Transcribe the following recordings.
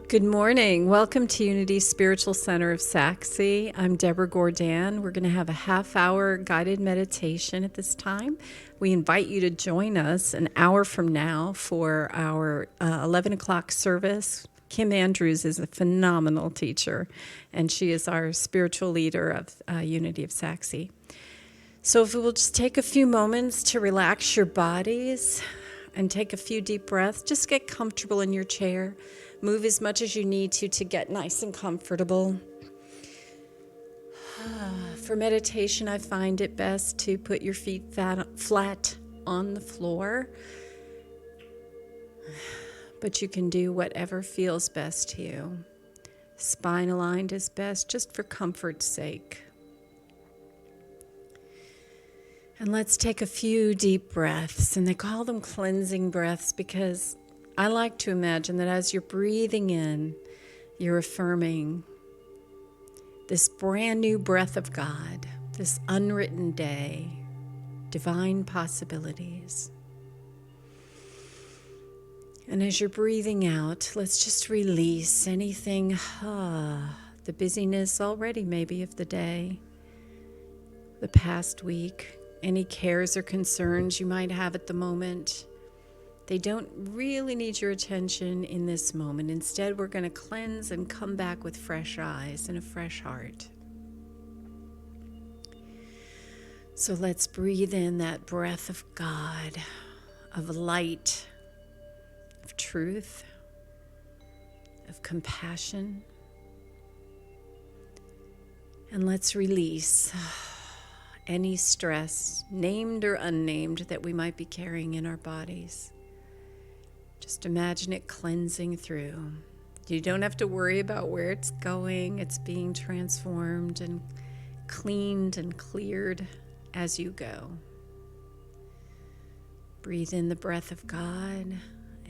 Good morning. Welcome to Unity Spiritual Center of Saxe. I'm Deborah Gordan. We're going to have a half-hour guided meditation at this time. We invite you to join us an hour from now for our 11 o'clock service. Kim Andrews is a phenomenal teacher, and she is our spiritual leader of Unity of Saxe. So if we will just take a few moments to relax your bodies and take a few deep breaths, just get comfortable in your chair. Move as much as you need to get nice and comfortable. For meditation, I find it best to put your feet flat on the floor, but you can do whatever feels best to you. Spine aligned is best, just for comfort's sake. And let's take a few deep breaths, and they call them cleansing breaths because I like to imagine that as you're breathing in, you're affirming this brand new breath of God, this unwritten day, divine possibilities. And as you're breathing out, let's just release anything, the busyness already maybe of the day, the past week, any cares or concerns you might have at the moment. They don't really need your attention in this moment. Instead, we're going to cleanse and come back with fresh eyes and a fresh heart. So let's breathe in that breath of God, of light, of truth, of compassion. And let's release any stress, named or unnamed, that we might be carrying in our bodies. Just imagine it cleansing through. You don't have to worry about where it's going. It's being transformed and cleaned and cleared as you go. Breathe in the breath of God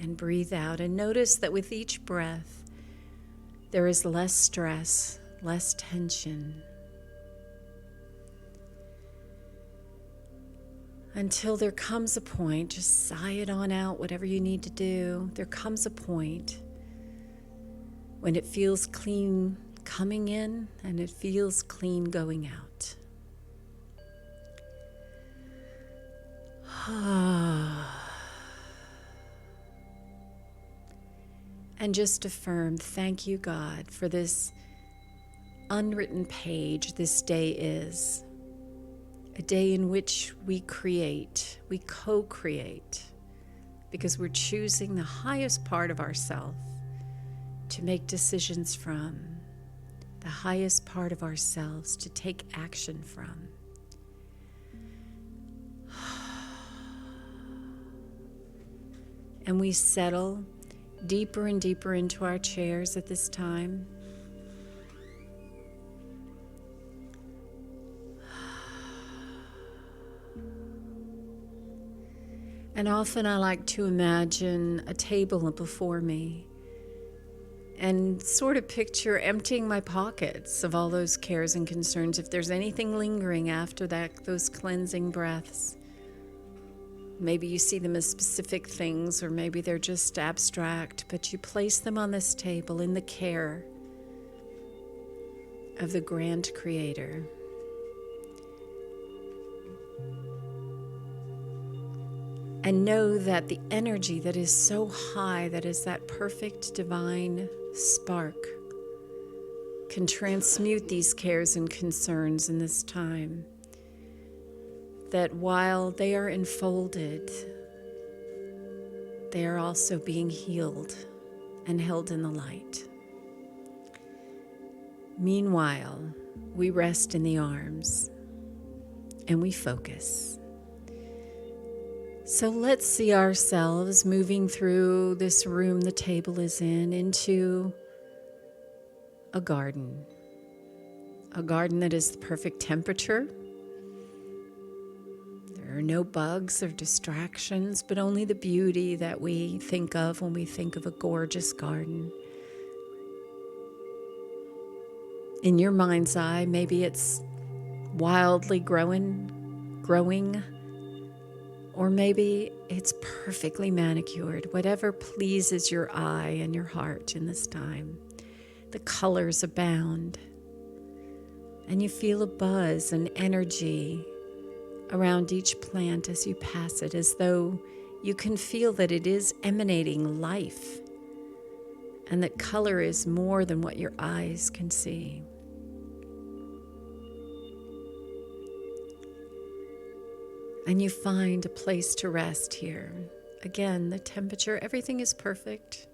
and breathe out. And notice that with each breath, there is less stress, less tension. Until there comes a point, just sigh it on out, whatever you need to do. There comes a point when it feels clean coming in and it feels clean going out. And just affirm, thank you, God, for this unwritten page this day is. A day in which we create, we co-create, because we're choosing the highest part of ourselves to make decisions from, the highest part of ourselves to take action from. And we settle deeper and deeper into our chairs at this time. And often I like to imagine a table before me and sort of picture emptying my pockets of all those cares and concerns. If there's anything lingering after that, those cleansing breaths, maybe you see them as specific things, or maybe they're just abstract, but you place them on this table in the care of the grand Creator. And know that the energy that is so high, that is that perfect divine spark, can transmute these cares and concerns in this time. That while they are enfolded, they are also being healed and held in the light. Meanwhile, we rest in the arms and we focus. So let's see ourselves moving through this room the table is in into a garden that is the perfect temperature. There are no bugs or distractions, but only the beauty that we think of when we think of a gorgeous garden. In your mind's eye, maybe it's wildly growing, Or maybe it's perfectly manicured, whatever pleases your eye and your heart in this time. The colors abound, and you feel a buzz and energy around each plant as you pass it, as though you can feel that it is emanating life, and that color is more than what your eyes can see. And you find a place to rest here. Again, the temperature, everything is perfect.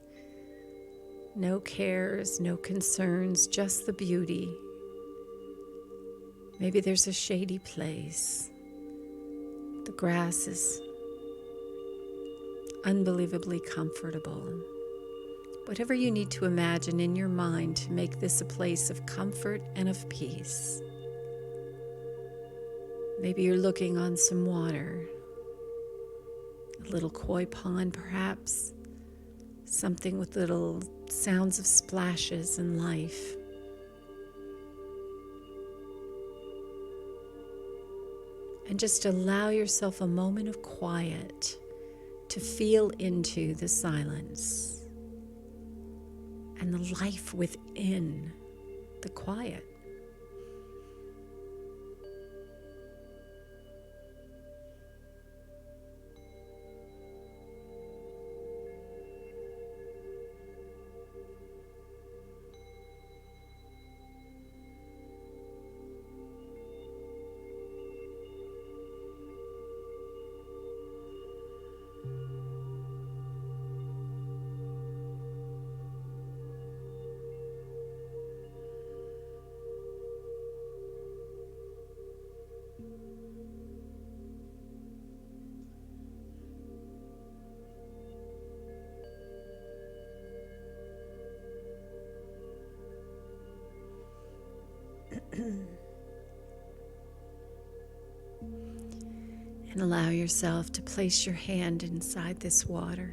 No cares, no concerns, just the beauty. Maybe there's a shady place. The grass is unbelievably comfortable. Whatever you need to imagine in your mind to make this a place of comfort and of peace. Maybe you're looking on some water, a little koi pond perhaps, something with little sounds of splashes and life. And just allow yourself a moment of quiet to feel into the silence and the life within the quiet. And allow yourself to place your hand inside this water.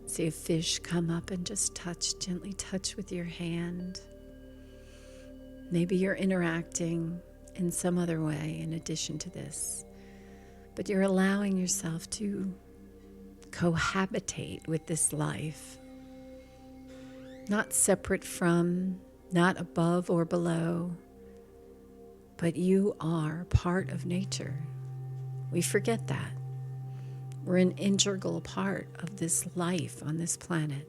See a fish come up and just gently touch with your hand. Maybe you're interacting in some other way in addition to this, but you're allowing yourself to cohabitate with this life, not separate from, not above or below, but you are part of nature. We forget that. We're an integral part of this life on this planet.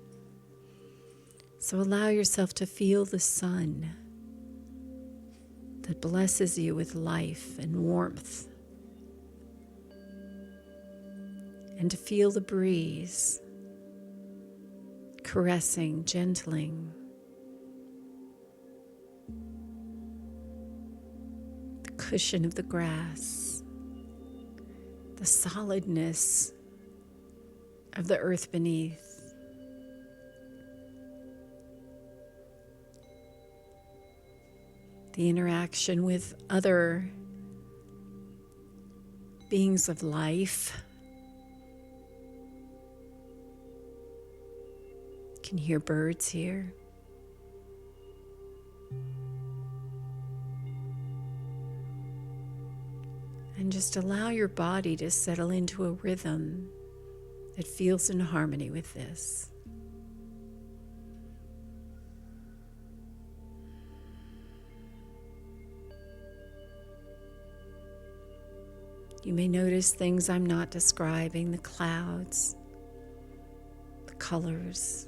So allow yourself to feel the sun that blesses you with life and warmth, and to feel the breeze caressing, gentling the cushion of the grass, the solidness of the earth beneath. The interaction with other beings of life. You can hear birds here. And just allow your body to settle into a rhythm that feels in harmony with this. You may notice things I'm not describing, the clouds, the colors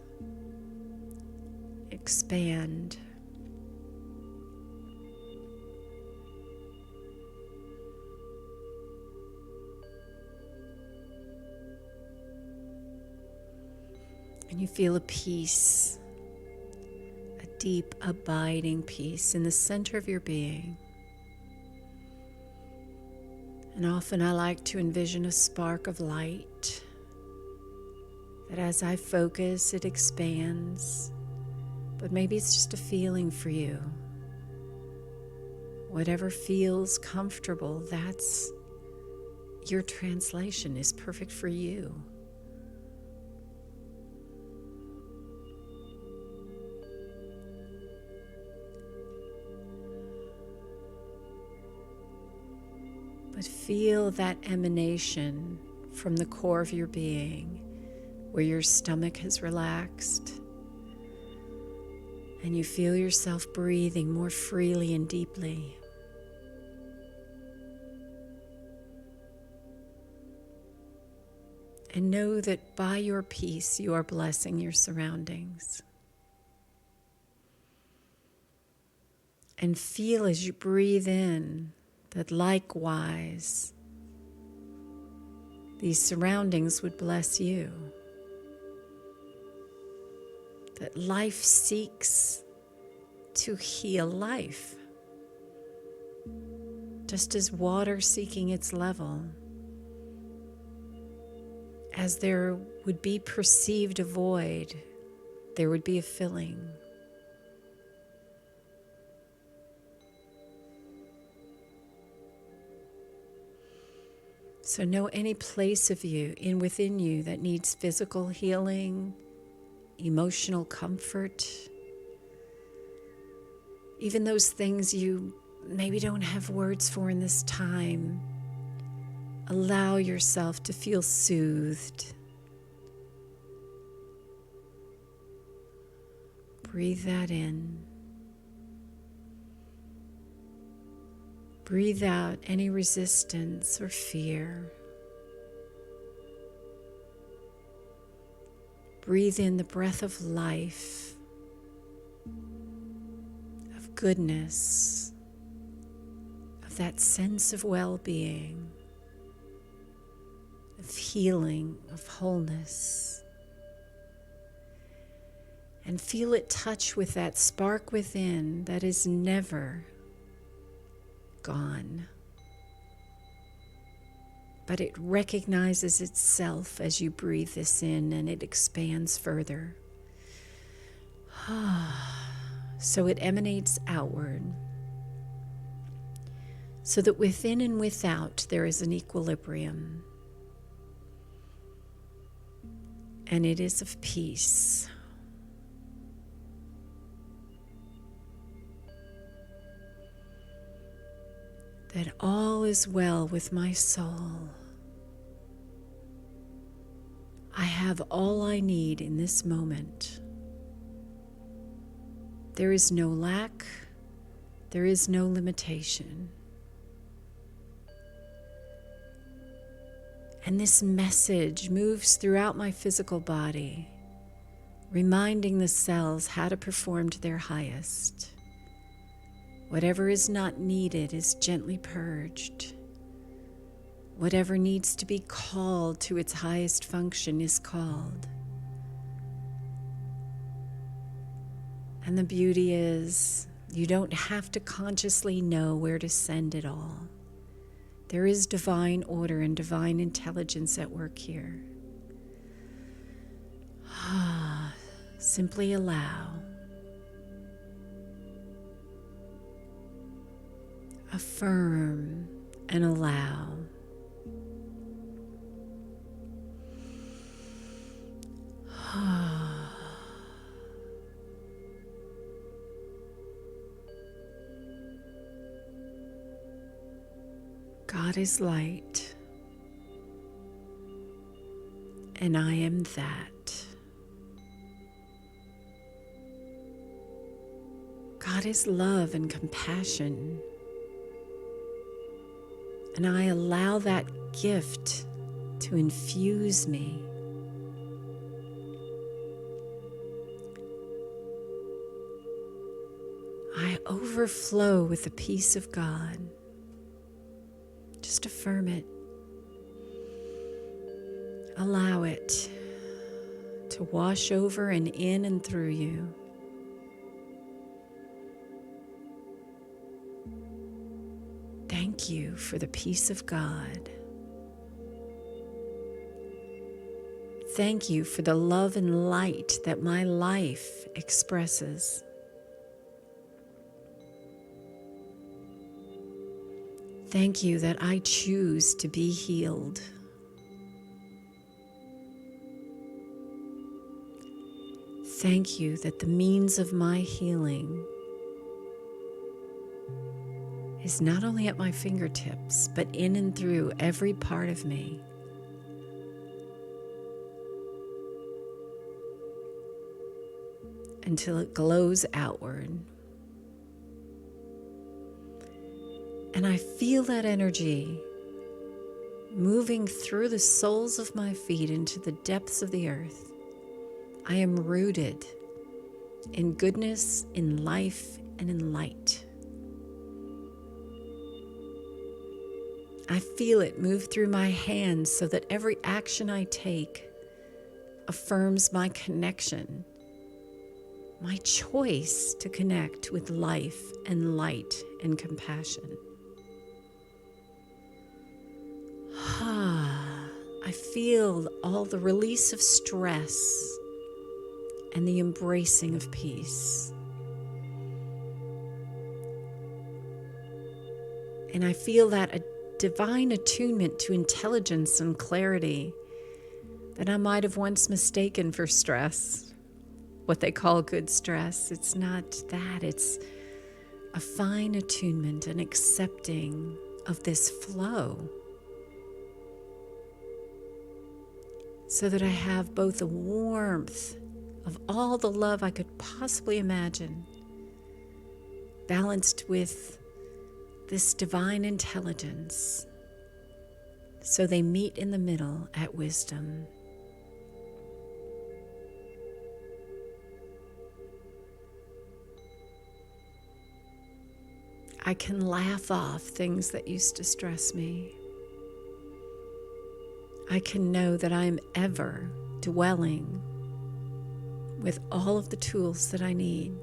expand. And you feel a peace, a deep, abiding peace in the center of your being. And often I like to envision a spark of light that as I focus, it expands. But maybe it's just a feeling for you. Whatever feels comfortable, that's your translation is perfect for you. But but feel that emanation from the core of your being, where your stomach has relaxed, and you feel yourself breathing more freely and deeply. And know that by your peace, you are blessing your surroundings. And feel as you breathe in that likewise, these surroundings would bless you. That life seeks to heal life, just as water seeking its level. As there would be perceived a void, there would be a filling. So know any place of you within you that needs physical healing, emotional comfort, even those things you maybe don't have words for in this time. Allow yourself to feel soothed. Breathe that in. Breathe out any resistance or fear. Breathe in the breath of life, of goodness, of that sense of well-being, of healing, of wholeness. And feel it touch with that spark within that is never gone, but it recognizes itself as you breathe this in, and it expands further. So it emanates outward, so that within and without there is an equilibrium. And it is of peace. That all is well with my soul. I have all I need in this moment. There is no lack. There is no limitation. And this message moves throughout my physical body, reminding the cells how to perform to their highest. Whatever is not needed is gently purged. Whatever needs to be called to its highest function is called. And the beauty is, you don't have to consciously know where to send it all. There is divine order and divine intelligence at work here. Simply allow. Affirm and allow. God is light, and I am that. God is love and compassion, and I allow that gift to infuse me. I overflow with the peace of God. Just affirm it. Allow it to wash over and in and through you. Thank you for the peace of God. Thank you for the love and light that my life expresses. Thank you that I choose to be healed. Thank you that the means of my healing is not only at my fingertips, but in and through every part of me. Until it glows outward. And I feel that energy moving through the soles of my feet into the depths of the earth. I am rooted in goodness, in life, and in light. I feel it move through my hands so that every action I take affirms my connection, my choice to connect with life and light and compassion. I feel all the release of stress and the embracing of peace. And I feel that a divine attunement to intelligence and clarity that I might have once mistaken for stress, what they call good stress. It's not that, it's a fine attunement and accepting of this flow, so that I have both the warmth of all the love I could possibly imagine, balanced with this divine intelligence, so they meet in the middle at wisdom. I can laugh off things that used to stress me. I can know that I am ever dwelling with all of the tools that I need.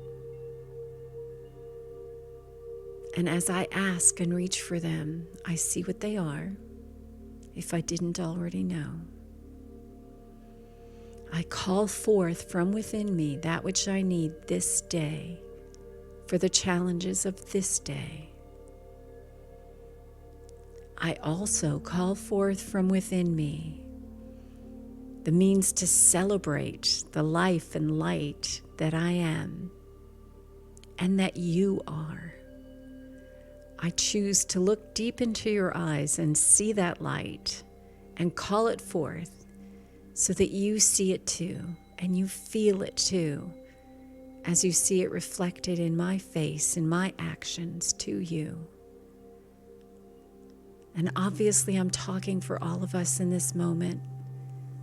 And as I ask and reach for them, I see what they are, if I didn't already know. I call forth from within me that which I need this day for the challenges of this day. I also call forth from within me the means to celebrate the life and light that I am and that you are. I choose to look deep into your eyes and see that light and call it forth so that you see it too and you feel it too as you see it reflected in my face, in my actions to you. And obviously I'm talking for all of us in this moment,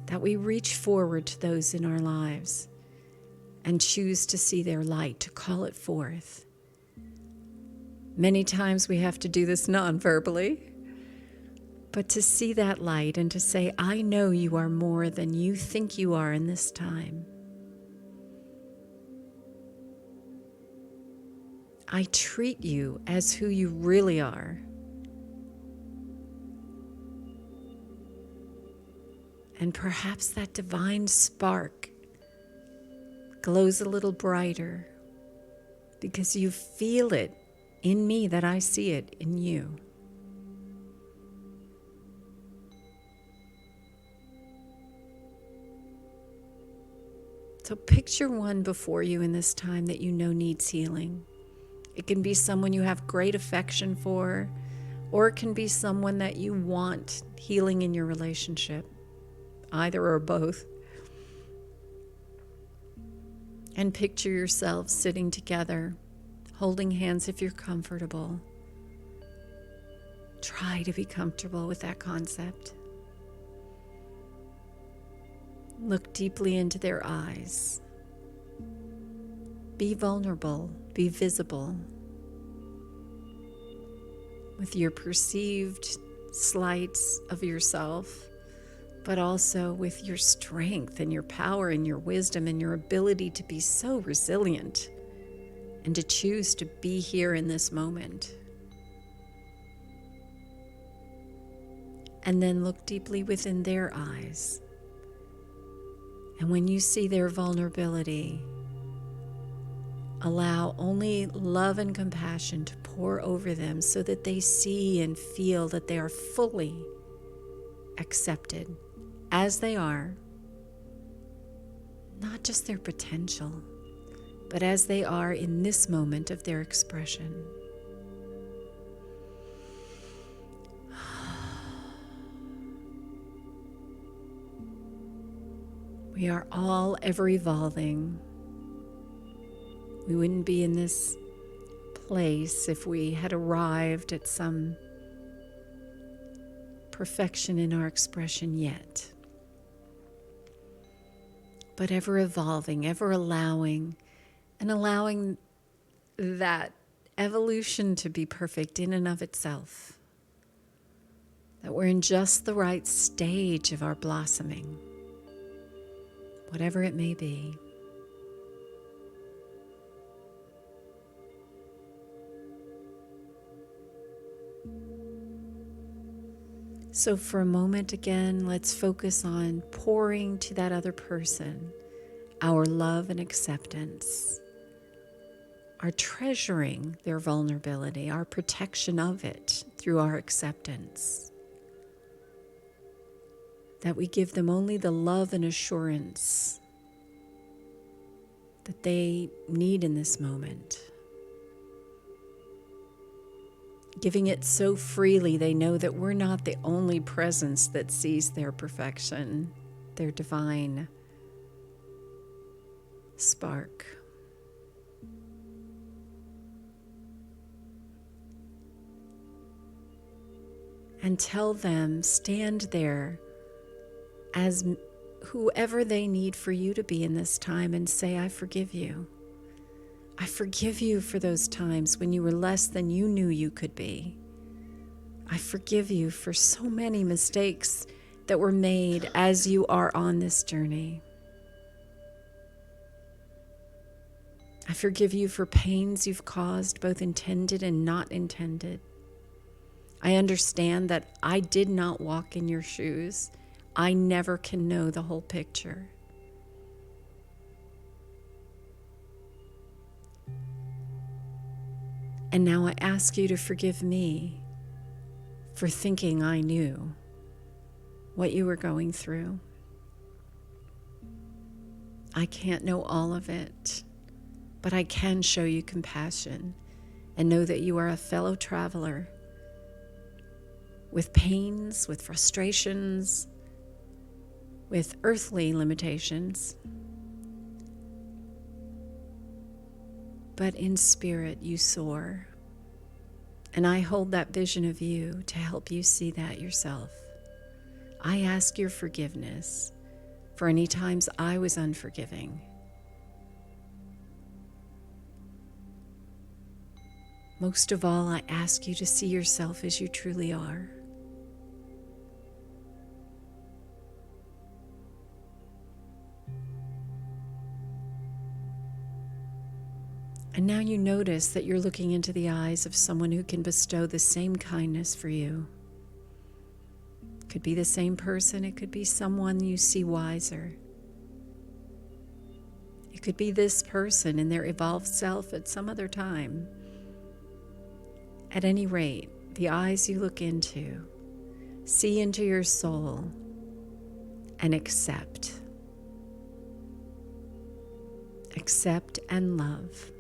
that we reach forward to those in our lives and choose to see their light, to call it forth. Many times we have to do this non-verbally, but to see that light and to say, I know you are more than you think you are in this time. I treat you as who you really are. And perhaps that divine spark glows a little brighter because you feel it in me that I see it in you. So picture one before you in this time that you know needs healing. It can be someone you have great affection for, or it can be someone that you want healing in your relationship. Either or both. And picture yourselves sitting together, holding hands if you're comfortable. Try to be comfortable with that concept. Look deeply into their eyes. Be vulnerable, be visible with your perceived slights of yourself, but also with your strength and your power and your wisdom and your ability to be so resilient and to choose to be here in this moment. And then look deeply within their eyes. And when you see their vulnerability, allow only love and compassion to pour over them so that they see and feel that they are fully accepted as they are, not just their potential, but as they are in this moment of their expression. We are all ever evolving. We wouldn't be in this place if we had arrived at some perfection in our expression yet. But ever evolving, ever allowing, and allowing that evolution to be perfect in and of itself. That we're in just the right stage of our blossoming, whatever it may be. So for a moment again, let's focus on pouring to that other person our love and acceptance, our treasuring their vulnerability, our protection of it through our acceptance. That we give them only the love and assurance that they need in this moment. Giving it so freely, they know that we're not the only presence that sees their perfection, their divine spark. And tell them, stand there as whoever they need for you to be in this time and say, I forgive you. I forgive you for those times when you were less than you knew you could be. I forgive you for so many mistakes that were made as you are on this journey. I forgive you for pains you've caused, both intended and not intended. I understand that I did not walk in your shoes. I never can know the whole picture. And now I ask you to forgive me for thinking I knew what you were going through. I can't know all of it, but I can show you compassion and know that you are a fellow traveler with pains, with frustrations, with earthly limitations. But in spirit you soar. And I hold that vision of you to help you see that yourself. I ask your forgiveness for any times I was unforgiving. Most of all, I ask you to see yourself as you truly are. And now you notice that you're looking into the eyes of someone who can bestow the same kindness for you. It could be the same person, it could be someone you see wiser. It could be this person in their evolved self at some other time. At any rate, the eyes you look into, see into your soul and accept. Accept and love.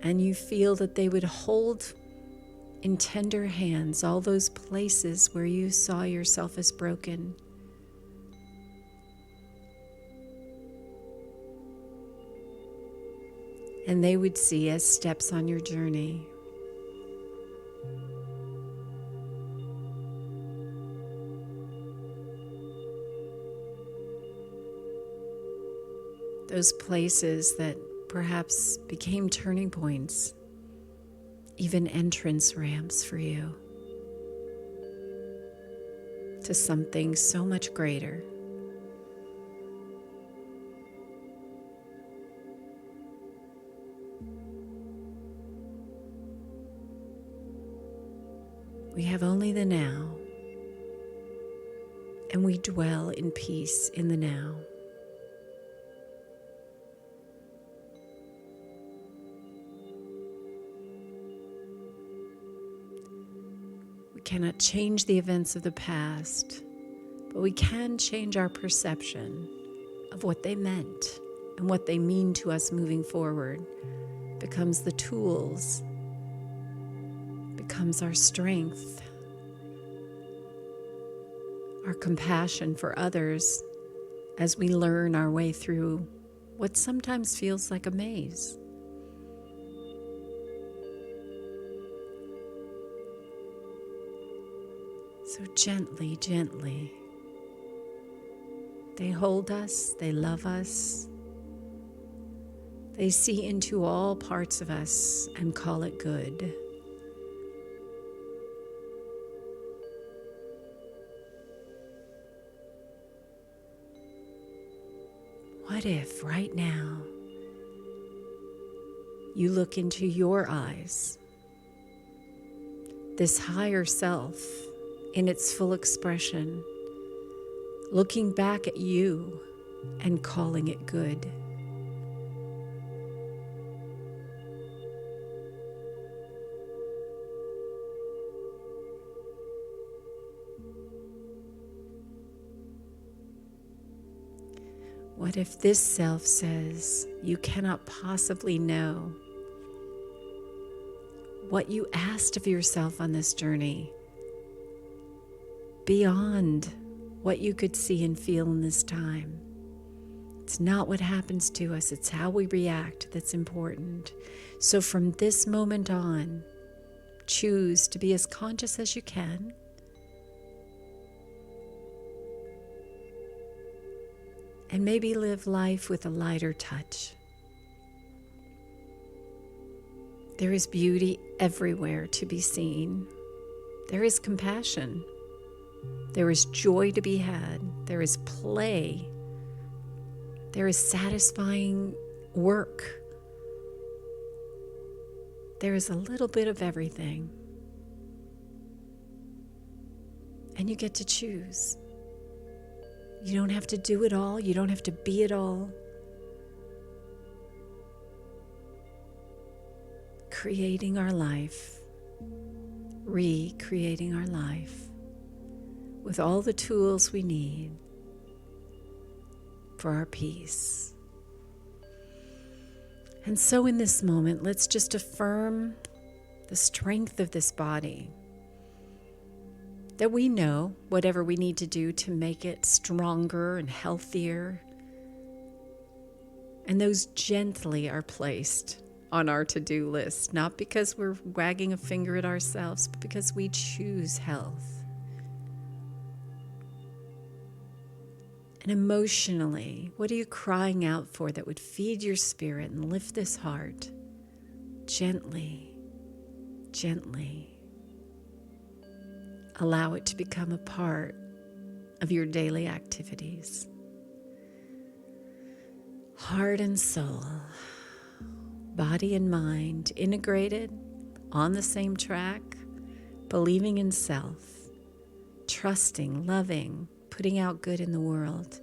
And you feel that they would hold in tender hands all those places where you saw yourself as broken. And they would see as steps on your journey. Those places that perhaps became turning points, even entrance ramps for you to something so much greater. We have only the now, and we dwell in peace in the now. We cannot change the events of the past, but we can change our perception of what they meant and what they mean to us moving forward. Becomes the tools, becomes our strength, our compassion for others as we learn our way through what sometimes feels like a maze. So gently, gently, they hold us, they love us, they see into all parts of us and call it good. What if right now you look into your eyes, this higher self in its full expression, looking back at you and calling it good? What if this self says, you cannot possibly know what you asked of yourself on this journey beyond what you could see and feel in this time? It's not what happens to us, it's how we react that's important. So from this moment on, choose to be as conscious as you can. And maybe live life with a lighter touch. There is beauty everywhere to be seen. There is compassion. There is joy to be had. There is play. There is satisfying work. There is a little bit of everything. And you get to choose. You don't have to do it all. You don't have to be it all. Creating our life, recreating our life with all the tools we need for our peace. And so in this moment, let's just affirm the strength of this body, that we know whatever we need to do to make it stronger and healthier. And those gently are placed on our to-do list, not because we're wagging a finger at ourselves, but because we choose health. And emotionally, what are you crying out for that would feed your spirit and lift this heart? Gently, gently. Allow it to become a part of your daily activities. Heart and soul, body and mind integrated, on the same track, believing in self, trusting, loving, putting out good in the world.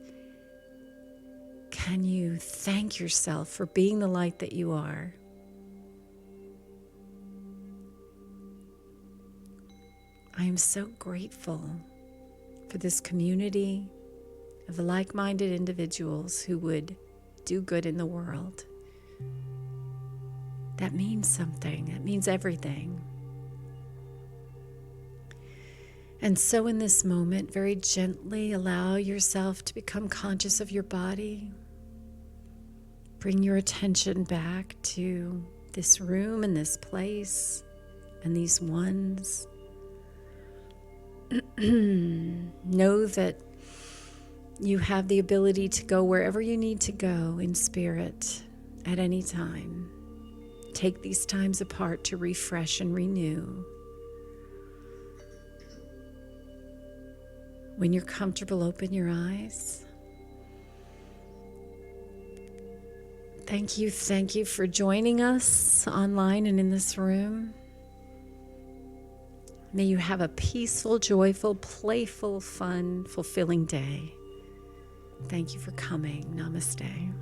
Can you thank yourself for being the light that you are? I am so grateful for this community of like-minded individuals who would do good in the world. That means something. That means everything. And so in this moment, very gently allow yourself to become conscious of your body. Bring your attention back to this room and this place and these ones. Know that you have the ability to go wherever you need to go in spirit at any time. Take these times apart to refresh and renew. When you're comfortable, open your eyes. Thank you for joining us online and in this room. May you have a peaceful, joyful, playful, fun, fulfilling day. Thank you for coming. Namaste.